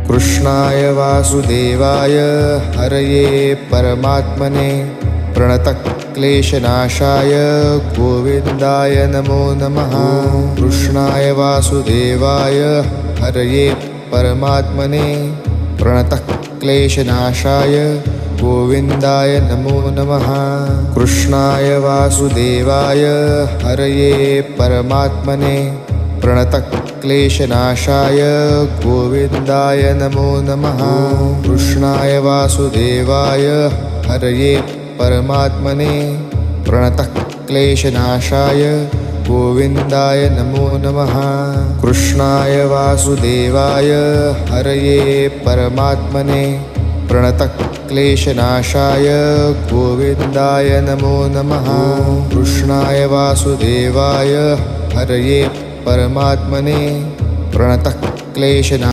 कृष्णाय वासुदेवाय हरये परमात्मने प्रणतक्लेशनाशाय गोविन्दाय नमो नमः। कृष्णाय वासुदेवाय हरये परमात्मने प्रणतक्लेशनाशाय गोविन्दाय नमो नमः। कृष्णाय वासुदेवाय हरये परमात्मने प्रणतक्लेशनाशाय गोविन्दाय नमो नमः। कृष्णाय वासुदेवाय हरये परमात्मने प्रणतक्लेशनाशाय गोविन्दाय नमो नमः। कृष्णाय वासुदेवाय हरये परमात्मने प्रणतक्लेशनाशाय गोविन्दाय नमो नमः। कृष्णाय वासुदेवाय हरये परमात्मने प्रणतक्लेशनाशाय